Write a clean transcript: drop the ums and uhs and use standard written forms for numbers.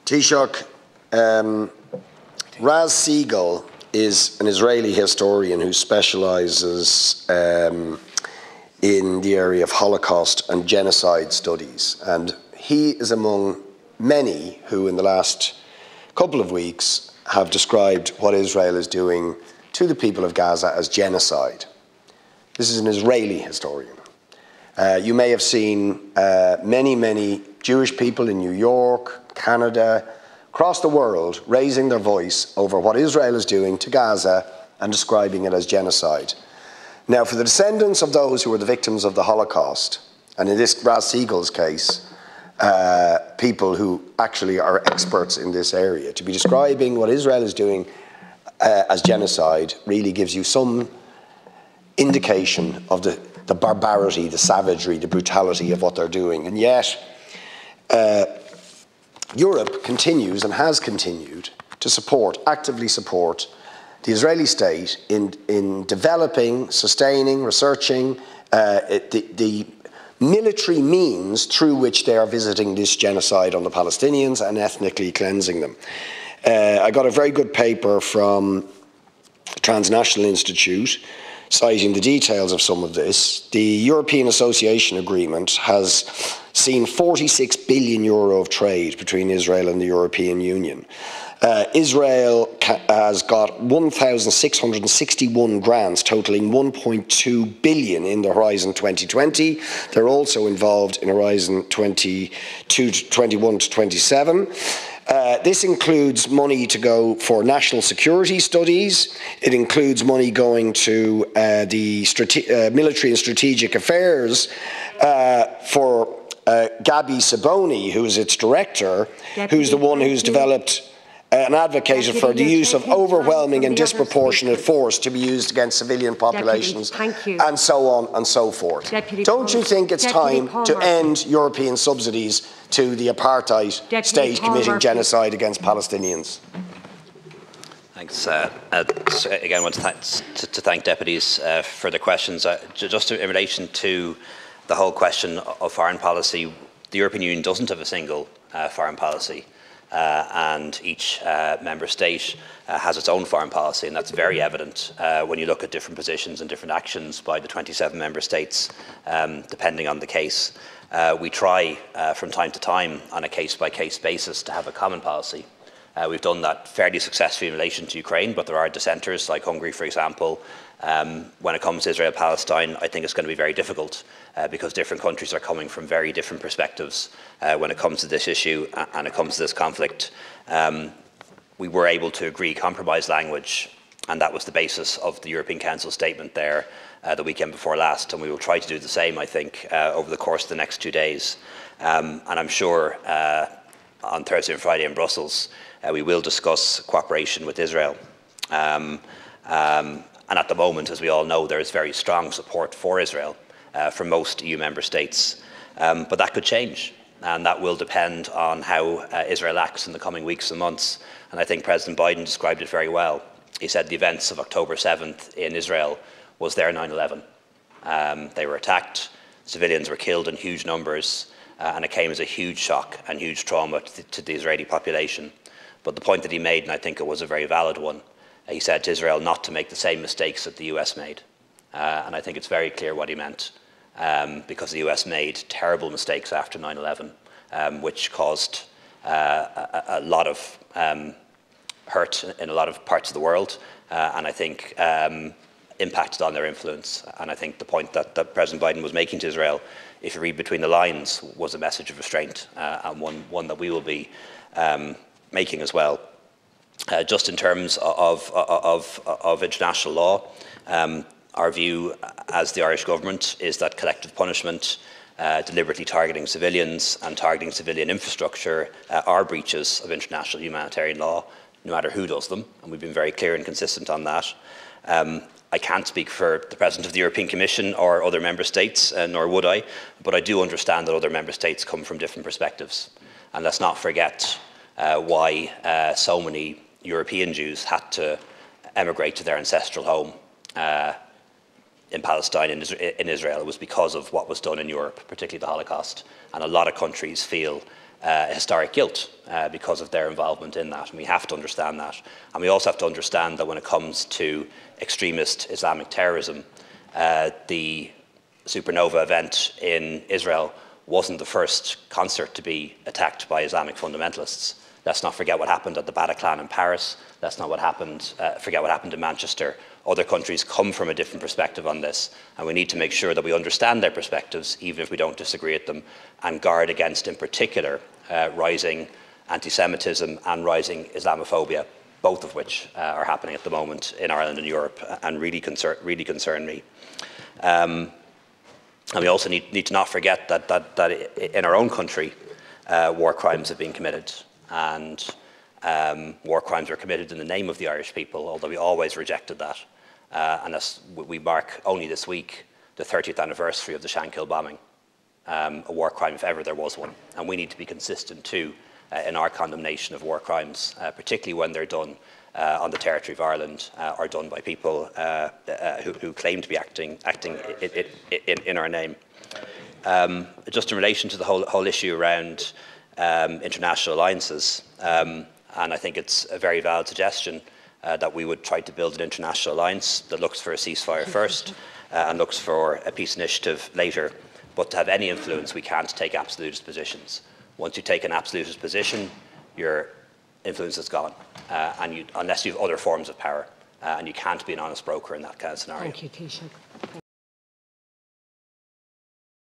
Taoiseach, Raz Siegel is an Israeli historian who specialises in the area of Holocaust and genocide studies. And he is among many who in the last couple of weeks have described what Israel is doing to the people of Gaza as genocide. This is an Israeli historian. You may have seen many Jewish people in New York, Canada, across the world raising their voice over what Israel is doing to Gaza and describing it as genocide. Now, for the descendants of those who were the victims of the Holocaust, and in this Raz Siegel's case, people who actually are experts in this area, to be describing what Israel is doing as genocide really gives you some indication of the barbarity, the savagery, the brutality of what they're doing. And yet, Europe continues and has continued to support, actively support, the Israeli state in developing, sustaining, researching the military means through which they are visiting this genocide on the Palestinians and ethnically cleansing them. I got a very good paper from the Transnational Institute citing the details of some of this. The European Association Agreement has seen €46 billion of trade between Israel and the European Union. Israel has got 1,661 grants totaling 1.2 billion in the Horizon 2020. They're also involved in Horizon 21 to 27. This includes money to go for national security studies. It includes money going to the military and strategic affairs for Gabi Saboni, who is its director, who's the one who's developed and advocated for the use of overwhelming and disproportionate force to be used against civilian populations, and so on and so forth. Don't you think it's time to end European subsidies to the apartheid state committing genocide against Palestinians? Thanks. Again, I want to thank deputies for the questions. Just in relation to the whole question of foreign policy, the European Union doesn't have a single foreign policy. And each member state has its own foreign policy, and that's very evident when you look at different positions and different actions by the 27 member states, depending on the case. We try from time to time on a case-by-case basis to have a common policy. We've done that fairly successfully in relation to Ukraine, but there are dissenters like Hungary, for example. When it comes to Israel-Palestine, I think it's going to be very difficult because different countries are coming from very different perspectives when it comes to this issue and it comes to this conflict. We were able to agree compromise language, and that was the basis of the European Council statement there the weekend before last, and we will try to do the same, I think, over the course of the next 2 days. And I'm sure on Thursday and Friday in Brussels, we will discuss cooperation with Israel. And at the moment, as we all know, there is very strong support for Israel from most EU member states. But that could change, and that will depend on how Israel acts in the coming weeks and months. And I think President Biden described it very well. He said the events of October 7th in Israel was their 9/11. They were attacked, civilians were killed in huge numbers, and it came as a huge shock and huge trauma to the Israeli population. But the point that he made, and I think it was a very valid one, he said to Israel not to make the same mistakes that the US made. And I think it's very clear what he meant, because the US made terrible mistakes after 9/11, which caused a lot of hurt in a lot of parts of the world, and I think impacted on their influence. And I think the point that President Biden was making to Israel, if you read between the lines, was a message of restraint, and one that we will be making as well. Just in terms of international law, our view as the Irish government is that collective punishment, deliberately targeting civilians and targeting civilian infrastructure are breaches of international humanitarian law, no matter who does them, and we've been very clear and consistent on that. I can't speak for the President of the European Commission or other member states, nor would I, but I do understand that other member states come from different perspectives. And let's not forget why so many European Jews had to emigrate to their ancestral home in Palestine, in Israel. It was because of what was done in Europe, particularly the Holocaust. And a lot of countries feel historic guilt because of their involvement in that, and we have to understand that. And we also have to understand that when it comes to extremist Islamic terrorism, the supernova event in Israel wasn't the first concert to be attacked by Islamic fundamentalists. Let's not forget what happened at the Bataclan in Paris. Let's not forget what happened in Manchester. Other countries come from a different perspective on this, and we need to make sure that we understand their perspectives, even if we don't disagree with them, and guard against, in particular, rising anti-Semitism and rising Islamophobia, both of which are happening at the moment in Ireland and Europe, and really concern me. And we also need to not forget that in our own country, war crimes have been committed, and war crimes were committed in the name of the Irish people, although we always rejected that. And as we mark only this week the 30th anniversary of the Shankill bombing, a war crime if ever there was one. And we need to be consistent too in our condemnation of war crimes, particularly when they're done on the territory of Ireland or done by people who claim to be acting in our name. Just in relation to the whole issue around international alliances, and I think it's a very valid suggestion that we would try to build an international alliance that looks for a ceasefire first and looks for a peace initiative later. But to have any influence, we can't take absolutist positions. Once you take an absolutist position, your influence is gone, unless you have other forms of power, and you can't be an honest broker in that kind of scenario. Thank you, Taoiseach.